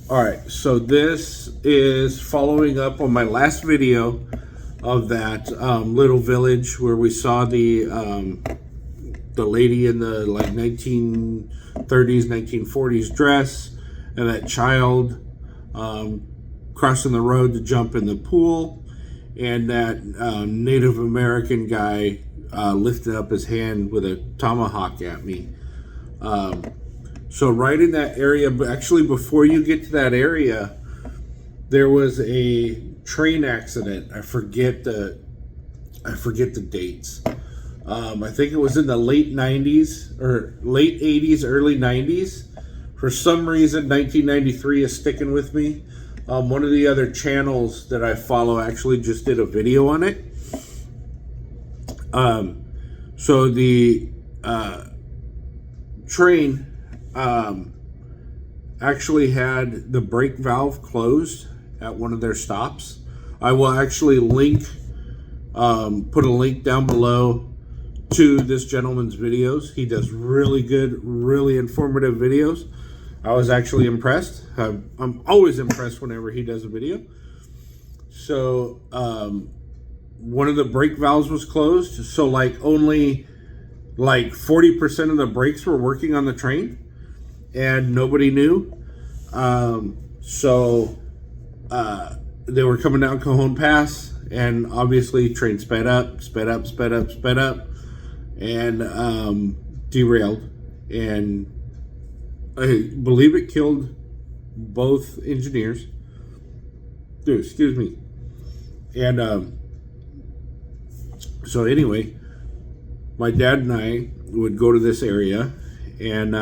All right, so this is following up on my last video of that little village where we saw the lady in the like 1930s, 1940s dress, and that child crossing the road to jump in the pool, and that Native American guy lifted up his hand with a tomahawk at me. So right in that area, but actually before you get to that area, there was a train accident. I forget the dates. I think it was in the late 90s or late 80s, early 90s. For some reason, 1993 is sticking with me. One of the other channels that I follow actually just did a video on it. So the train actually had the brake valve closed at one of their stops. I will actually put a link down below to this gentleman's videos. He does really good, really informative videos. I was actually impressed. I'm always impressed whenever he does a video. So one of the brake valves was closed, so like only like 40% of the brakes were working on the train, and nobody knew. So they were coming down Cajon Pass, and obviously train sped up, and derailed, and I believe it killed both engineers. Dude, excuse me. And so anyway, my dad and I would go to this area, and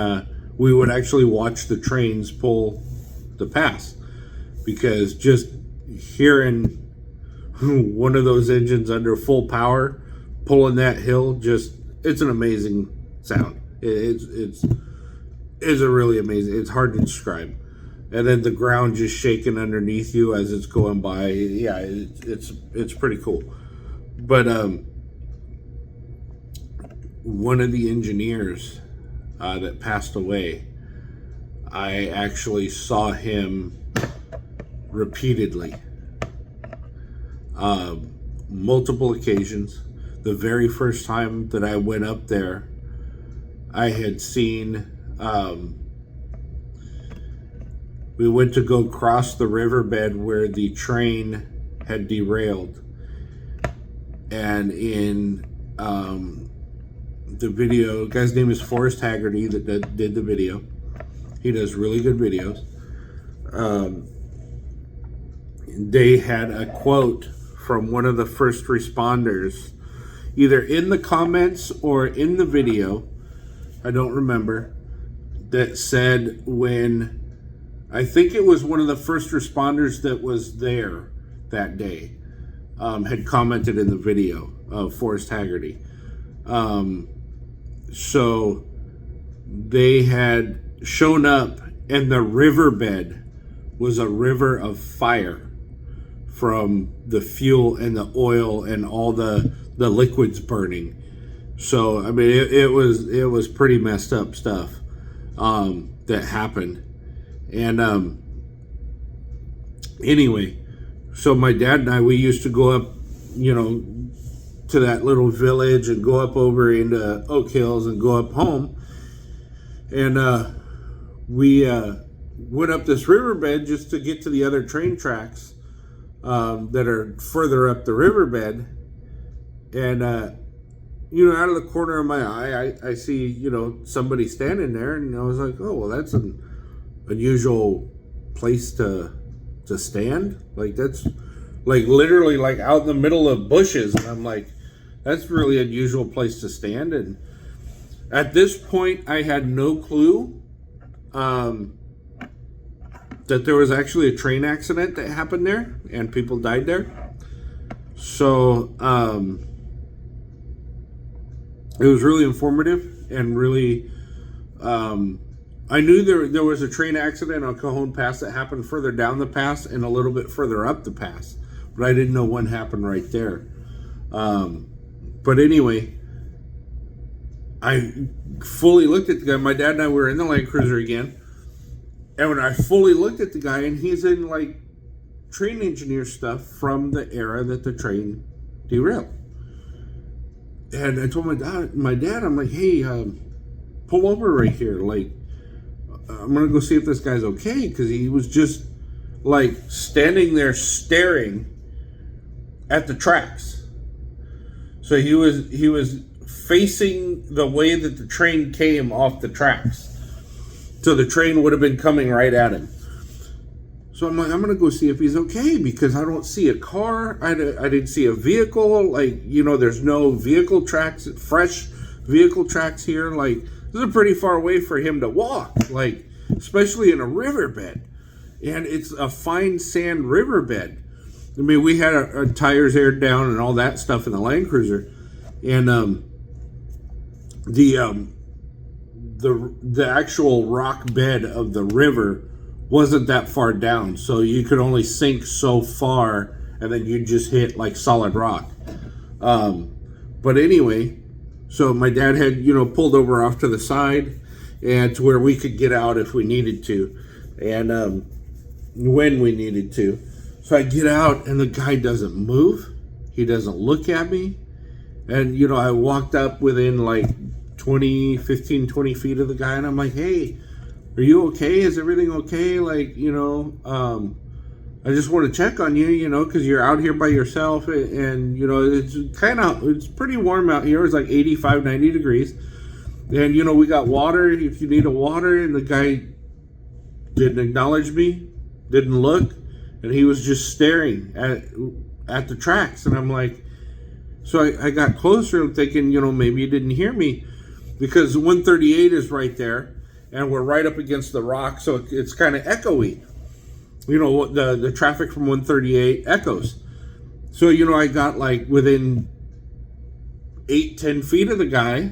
we would actually watch the trains pull the pass, because just hearing one of those engines under full power pulling that hill, just it's an amazing sound. It's a really amazing. It's hard to describe. And then the ground just shaking underneath you as it's going by. Yeah, it's pretty cool. But one of the engineers that passed away, I actually saw him repeatedly, multiple occasions. The very first time that I went up there, I had seen, we went to go cross the riverbed where the train had derailed, and in the video, the guy's name is Forrest Haggerty that did the video. He does really good videos. They had a quote from one of the first responders, either in the comments or in the video, I don't remember, that said when, I think it was one of the first responders that was there that day, had commented in the video of Forrest Haggerty. So they had shown up, and the riverbed was a river of fire from the fuel and the oil and all the liquids burning. So I mean, it was pretty messed up stuff that happened. And anyway, so my dad and I, we used to go up, to that little village and go up over into Oak Hills and go up home. And we went up this riverbed just to get to the other train tracks that are further up the riverbed. And out of the corner of my eye, I see, somebody standing there, and I was like, oh, well, that's an unusual place to stand. Like, that's like literally like out in the middle of bushes. And I'm like, that's really unusual place to stand. And at this point, I had no clue that there was actually a train accident that happened there and people died there. So it was really informative and really, I knew there was a train accident on Cajon Pass that happened further down the pass and a little bit further up the pass, but I didn't know one happened right there. But anyway, I fully looked at the guy. My dad and I were in the Land Cruiser again, And when I fully looked at the guy, and he's in like train engineer stuff from the era that the train derailed. And I told my dad, I'm like, hey, pull over right here. Like, I'm going to go see if this guy's okay. Because he was just like standing there staring at the tracks. So he was facing the way that the train came off the tracks. So the train would have been coming right at him. So I'm like, I'm going to go see if he's okay, because I don't see a car. I didn't see a vehicle. Like, you know, there's no vehicle tracks, fresh vehicle tracks here. Like, this is pretty far away for him to walk, like, especially in a riverbed. And it's a fine sand riverbed. I mean, we had our tires aired down and all that stuff in the Land Cruiser. And the actual rock bed of the river wasn't that far down, so you could only sink so far, and then you just hit like solid rock. But anyway, so my dad had, you know, pulled over off to the side, and to where we could get out if we needed to, and when we needed to. So I get out, and the guy doesn't move. He doesn't look at me. And, you know, I walked up within like 20 feet of the guy, and I'm like, hey, are you okay? Is everything okay? Like, you know, I just want to check on you, you know, because you're out here by yourself, and you know, it's pretty warm out here. It's like 85, 90 degrees. And, you know, we got water if you need a water. And the guy didn't acknowledge me, didn't look, and he was just staring at the tracks. And I'm like, so I got closer, I'm thinking, you know, maybe you didn't hear me, because 138 is right there. And we're right up against the rock, so it's kind of echoey. You know, the traffic from 138 echoes. So, you know, I got like within 8-10 feet of the guy,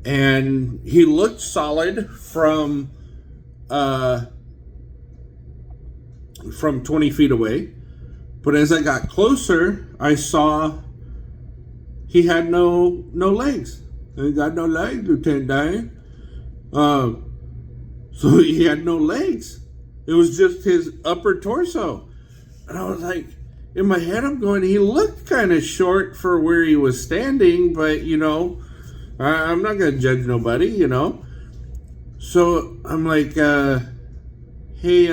and he looked solid from 20 feet away. But as I got closer, I saw he had no legs. He got no legs, Lieutenant Dan. So he had no legs. It was just his upper torso. And I was like, in my head, I'm going, he looked kind of short for where he was standing, but, you know, I'm not going to judge nobody, you know. So I'm like, hey,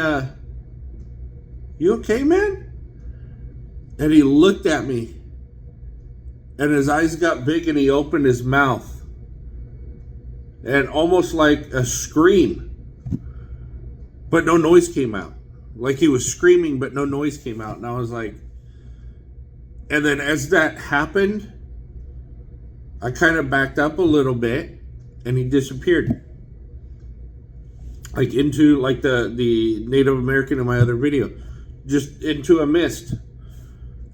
you okay, man? And he looked at me, and his eyes got big, and he opened his mouth. And almost like a scream, but no noise came out. Like he was screaming, but no noise came out. And I was like, and then as that happened, I kind of backed up a little bit, and he disappeared. Like into like the Native American in my other video, just into a mist.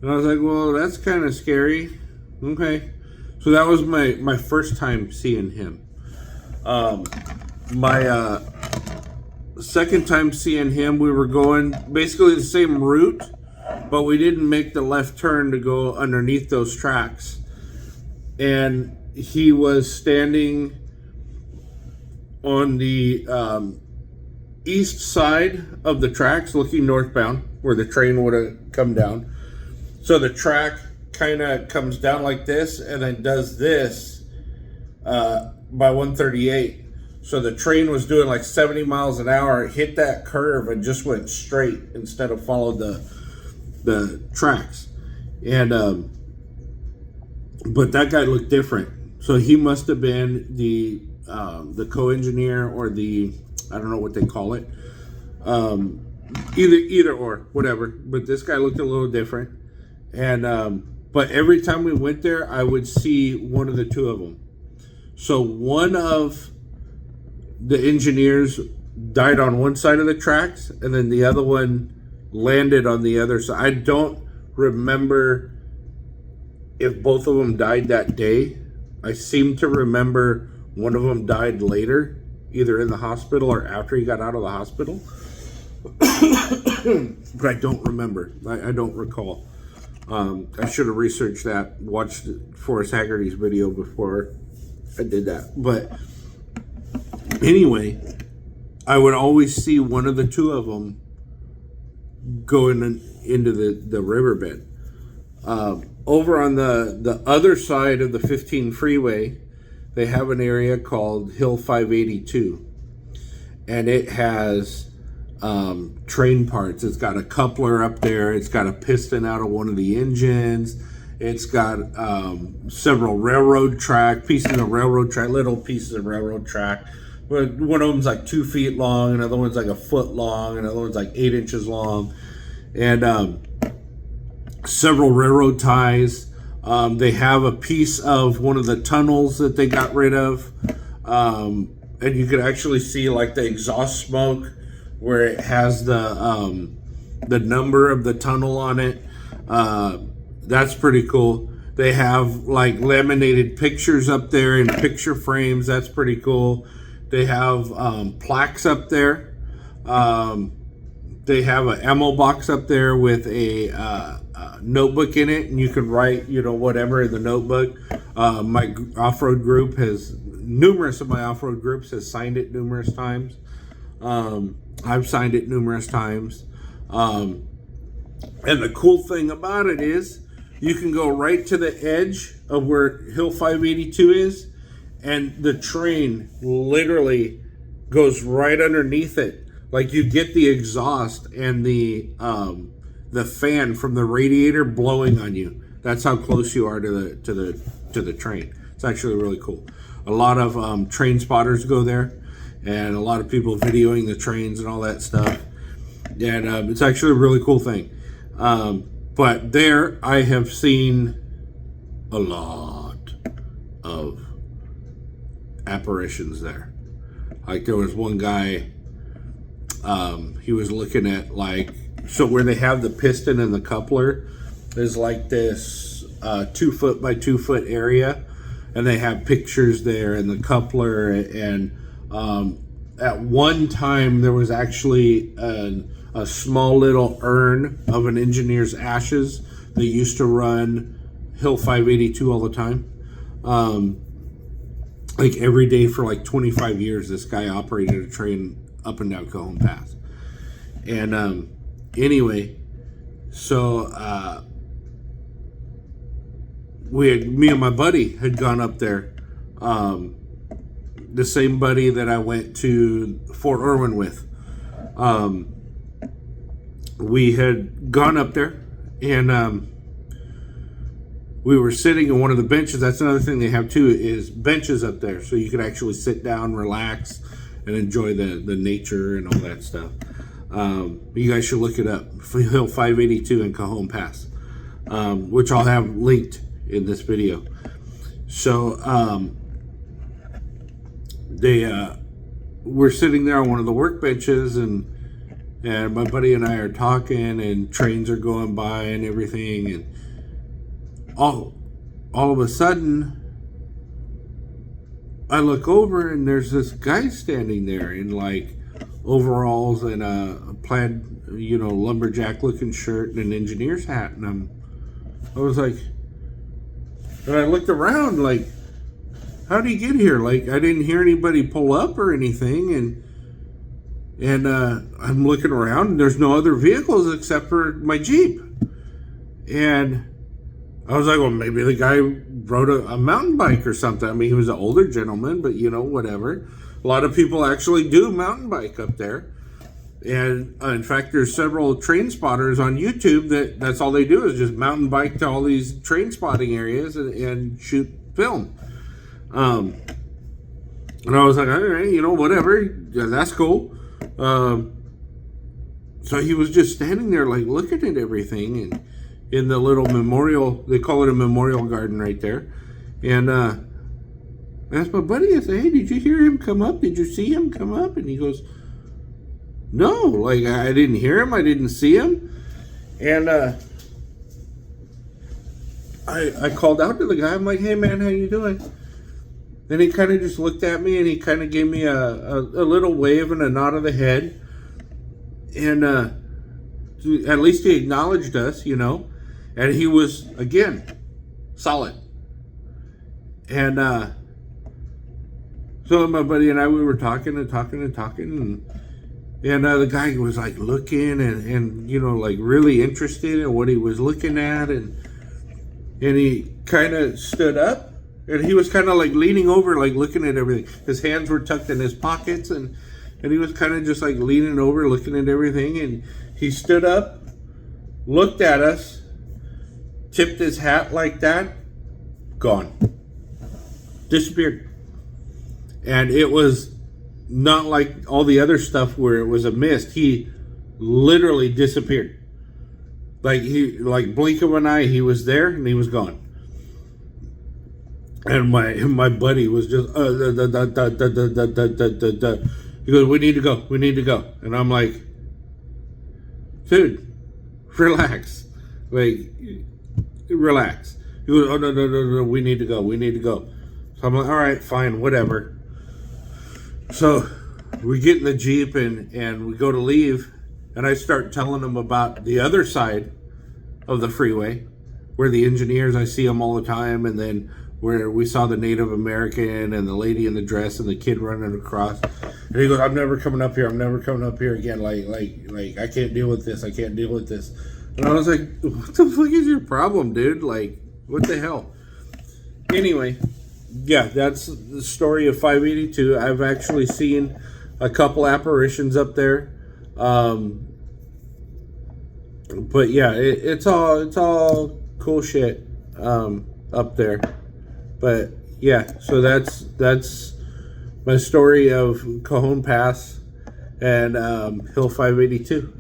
And I was like, well, that's kind of scary. Okay. So that was my first time seeing him. My second time seeing him, we were going basically the same route, but we didn't make the left turn to go underneath those tracks. And he was standing on the east side of the tracks, looking northbound, where the train would have come down. So the track kind of comes down like this, and then does this by 138. So the train was doing like 70 miles an hour, hit that curve, and just went straight instead of followed the tracks. And but that guy looked different. So he must have been the co-engineer, or the, I don't know what they call it, either or, whatever. But this guy looked a little different. And but every time we went there, I would see one of the two of them. So one of the engineers died on one side of the tracks, and then the other one landed on the other side. I don't remember if both of them died that day. I seem to remember one of them died later, either in the hospital or after he got out of the hospital. But I don't remember. I don't recall. I should have researched that, watched Forrest Haggerty's video before I did that. But anyway, I would always see one of the two of them going into the riverbed. Over on the other side of the 15 freeway, they have an area called Hill 582, and it has train parts. It's got a coupler up there. It's got a piston out of one of the engines. It's got several railroad track, pieces of railroad track, little pieces of railroad track. One of them's like 2 feet long, another one's like a foot long, another one's like 8 inches long, and several railroad ties. They have a piece of one of the tunnels that they got rid of, and you could actually see like the exhaust smoke where it has the number of the tunnel on it. That's pretty cool. They have like laminated pictures up there in picture frames. That's pretty cool. They have plaques up there. They have an ammo box up there with a notebook in it, and you can write, whatever in the notebook. My off-road group numerous of my off-road groups has signed it numerous times. I've signed it numerous times. And the cool thing about it is you can go right to the edge of where Hill 582 is, and the train literally goes right underneath it. Like, you get the exhaust and the fan from the radiator blowing on you. That's how close you are to the train. It's actually really cool. A lot of train spotters go there, and a lot of people videoing the trains and all that stuff. And it's actually a really cool thing. But there, I have seen a lot of apparitions there. Like, there was one guy, he was looking at, like, so where they have the piston and the coupler is like this 2 foot by 2 foot area, and they have pictures there and the coupler, and at one time there was actually a small little urn of an engineer's ashes that used to run Hill 582 all the time. Like every day for like 25 years, this guy operated a train up and down Cajon Pass. And anyway, so me and my buddy had gone up there. The same buddy that I went to Fort Irwin with. We had gone up there, and we were sitting in one of the benches. That's another thing they have too, is benches up there, so you could actually sit down, relax, and enjoy the nature and all that stuff. You guys should look it up, Hill 582 in Cajon Pass, which I'll have linked in this video. So they were sitting there on one of the workbenches, and my buddy and I are talking, and trains are going by and everything, and all of a sudden I look over, and there's this guy standing there in like overalls and a plaid, lumberjack looking shirt and an engineer's hat, and I was like, and I looked around like, how did he get here? Like, I didn't hear anybody pull up or anything, and I'm looking around, and there's no other vehicles except for my Jeep. And I was like, well, maybe the guy rode a mountain bike or something. I mean, he was an older gentleman, but whatever. A lot of people actually do mountain bike up there. And in fact, there's several train spotters on YouTube that's all they do is just mountain bike to all these train spotting areas and shoot film. And I was like, all right, whatever. Yeah, that's cool. So he was just standing there, like, looking at everything, and in the little memorial, they call it a memorial garden right there. And I asked my buddy, I said, hey, did you hear him come up? Did you see him come up? And he goes, no, like, I didn't hear him. I didn't see him. And I called out to the guy. I'm like, hey, man, how you doing? Then he kind of just looked at me, and he kind of gave me a little wave and a nod of the head. And at least he acknowledged us, And he was, again, solid. And So my buddy and I, we were talking and talking and talking, and the guy was like looking and you know, like really interested in what he was looking at, and he kind of stood up, and he was kind of like leaning over, like looking at everything. His hands were tucked in his pockets, and he was kind of just like leaning over, looking at everything. And he stood up, looked at us, tipped his hat like that, gone, disappeared. And it was not like all the other stuff where it was a mist. He literally disappeared. Like blink of an eye, he was there and he was gone. And my buddy was just he goes, we need to go. And I'm like, dude, relax. Like, relax. He goes, oh no, we need to go. So I'm like, all right, fine, whatever. So we get in the Jeep and we go to leave, and I start telling them about the other side of the freeway where the engineers, I see them all the time, and then where we saw the Native American and the lady in the dress and the kid running across. And he goes, I'm never coming up here again. Like I can't deal with this. And I was like, what the fuck is your problem, dude? Like, what the hell? Anyway, yeah, that's the story of 582. I've actually seen a couple apparitions up there. But yeah, it's all cool shit up there. But yeah, so that's my story of Cajon Pass and Hill 582.